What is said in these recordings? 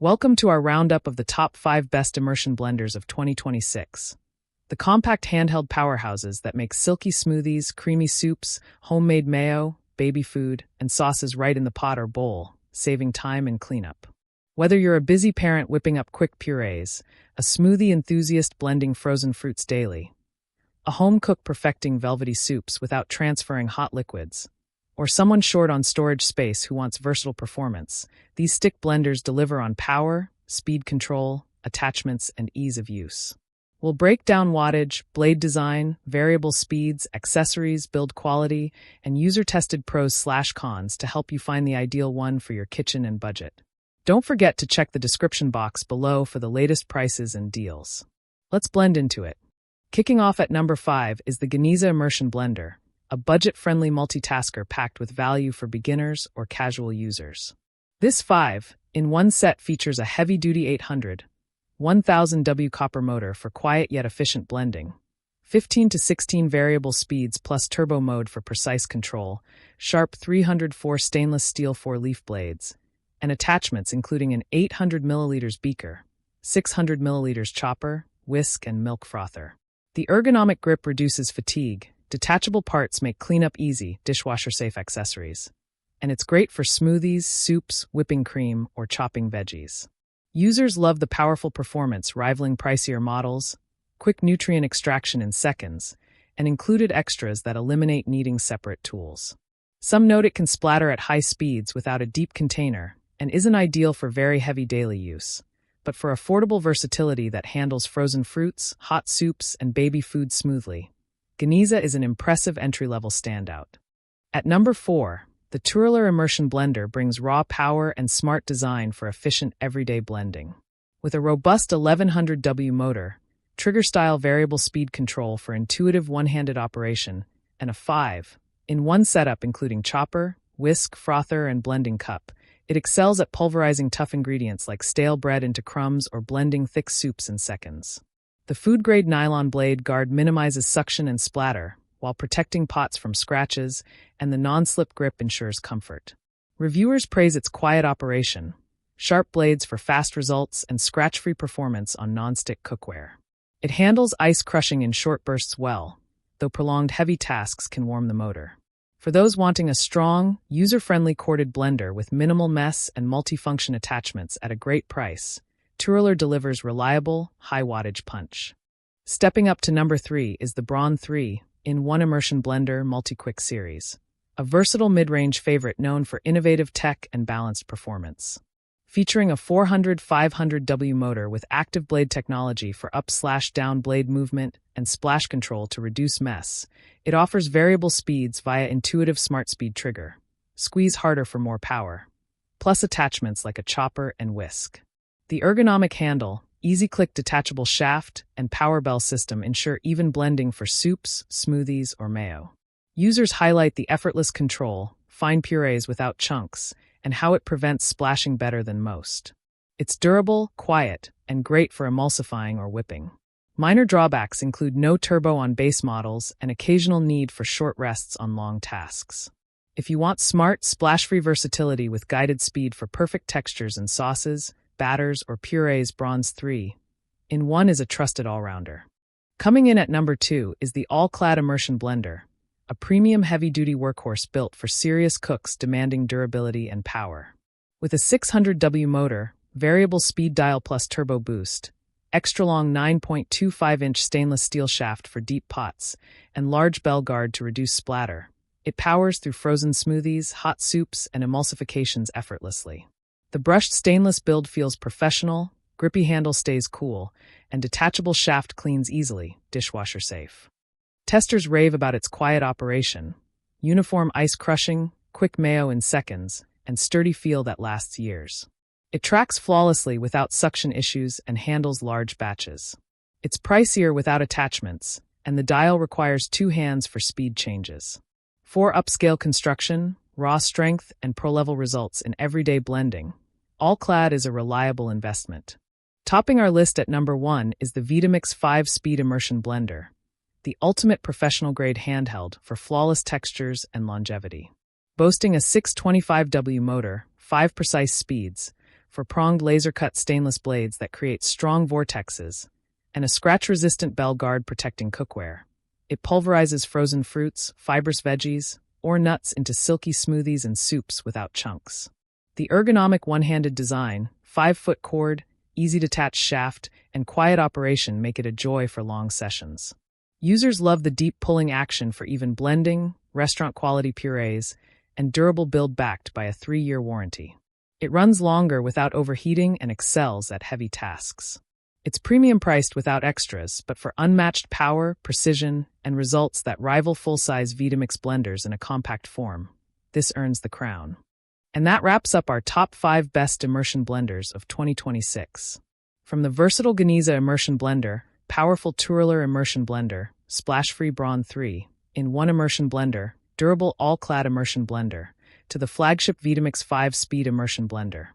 Welcome to our roundup of the top 5 best immersion blenders of 2026. The compact handheld powerhouses that make silky smoothies, creamy soups, homemade mayo, baby food, and sauces right in the pot or bowl, saving time and cleanup. Whether you're a busy parent whipping up quick purees, a smoothie enthusiast blending frozen fruits daily, a home cook perfecting velvety soups without transferring hot liquids, or someone short on storage space who wants versatile performance, these stick blenders deliver on power, speed control, attachments, and ease of use. We'll break down wattage, blade design, variable speeds, accessories, build quality, and user-tested pros/cons to help you find the ideal one for your kitchen and budget. Don't forget to check the description box below for the latest prices and deals. Let's blend into it. Kicking off at number 5 is the Geniza Immersion Blender, a budget-friendly multitasker packed with value for beginners or casual users. This 5-in-1 set features a heavy-duty 800, 1000W copper motor for quiet yet efficient blending, 15 to 16 variable speeds plus turbo mode for precise control, sharp 304 stainless steel 4-leaf blades, and attachments including an 800 milliliters beaker, 600 milliliters chopper, whisk, and milk frother. The ergonomic grip reduces fatigue. Detachable parts make cleanup easy, dishwasher-safe accessories. And it's great for smoothies, soups, whipping cream, or chopping veggies. Users love the powerful performance, rivaling pricier models, quick nutrient extraction in seconds, and included extras that eliminate needing separate tools. Some note it can splatter at high speeds without a deep container and isn't ideal for very heavy daily use. But for affordable versatility that handles frozen fruits, hot soups, and baby food smoothly, Geniza is an impressive entry-level standout. At number 4, the Twirler Immersion Blender brings raw power and smart design for efficient everyday blending. With a robust 1100W motor, trigger-style variable speed control for intuitive one-handed operation, and a 5-in-1 setup including chopper, whisk, frother, and blending cup, it excels at pulverizing tough ingredients like stale bread into crumbs or blending thick soups in seconds. The food-grade nylon blade guard minimizes suction and splatter, while protecting pots from scratches, and the non-slip grip ensures comfort. Reviewers praise its quiet operation, sharp blades for fast results, and scratch-free performance on non-stick cookware. It handles ice crushing in short bursts well, though prolonged heavy tasks can warm the motor. For those wanting a strong, user-friendly corded blender with minimal mess and multifunction attachments at a great price, Twirler delivers reliable, high-wattage punch. Stepping up to number 3 is the Braun 3-in-1 Immersion Blender Multi-Quick Series, a versatile mid-range favorite known for innovative tech and balanced performance. Featuring a 400/500W motor with active blade technology for up/down blade movement and splash control to reduce mess, it offers variable speeds via intuitive smart speed trigger, squeeze harder for more power, plus attachments like a chopper and whisk. The ergonomic handle, easy-click detachable shaft, and power bell system ensure even blending for soups, smoothies, or mayo. Users highlight the effortless control, fine purees without chunks, and how it prevents splashing better than most. It's durable, quiet, and great for emulsifying or whipping. Minor drawbacks include no turbo on base models and occasional need for short rests on long tasks. If you want smart, splash-free versatility with guided speed for perfect textures and sauces, batters, or purees, Braun's 3-in-1 is a trusted all-rounder. Coming in at number 2 is the All-Clad Immersion Blender, a premium heavy-duty workhorse built for serious cooks demanding durability and power. With a 600W motor, variable speed dial plus turbo boost, extra-long 9.25-inch stainless steel shaft for deep pots, and large bell guard to reduce splatter, it powers through frozen smoothies, hot soups, and emulsifications effortlessly. The brushed stainless build feels professional, grippy handle stays cool, and detachable shaft cleans easily, dishwasher safe. Testers rave about its quiet operation, uniform ice crushing, quick mayo in seconds, and sturdy feel that lasts years. It tracks flawlessly without suction issues and handles large batches. It's pricier without attachments, and the dial requires 2 hands for speed changes. For upscale construction, raw strength, and pro-level results in everyday blending, All-Clad is a reliable investment. Topping our list at number 1 is the Vitamix 5-Speed Immersion Blender, the ultimate professional-grade handheld for flawless textures and longevity. Boasting a 625W motor, 5 precise speeds, for pronged laser-cut stainless blades that create strong vortexes, and a scratch-resistant bell guard protecting cookware. It pulverizes frozen fruits, fibrous veggies, or nuts into silky smoothies and soups without chunks. The ergonomic one-handed design, 5-foot cord, easy-detached shaft, and quiet operation make it a joy for long sessions. Users love the deep pulling action for even blending, restaurant-quality purees, and durable build backed by a 3-year warranty. It runs longer without overheating and excels at heavy tasks. It's premium priced without extras, but for unmatched power, precision, and results that rival full-size Vitamix blenders in a compact form, this earns the crown. And that wraps up our top 5 best immersion blenders of 2026. From the versatile Geniza immersion blender, powerful Twirler immersion blender, splash-free Braun 3, in-one immersion blender, durable all-clad immersion blender, to the flagship Vitamix 5-speed immersion blender.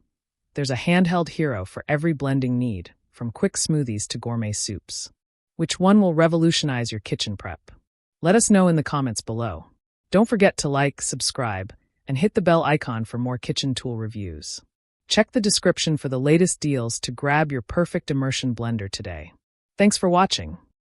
There's a handheld hero for every blending need, from quick smoothies to gourmet soups. Which one will revolutionize your kitchen prep? Let us know in the comments below. Don't forget to like, subscribe, and hit the bell icon for more kitchen tool reviews. Check the description for the latest deals to grab your perfect immersion blender today. Thanks for watching.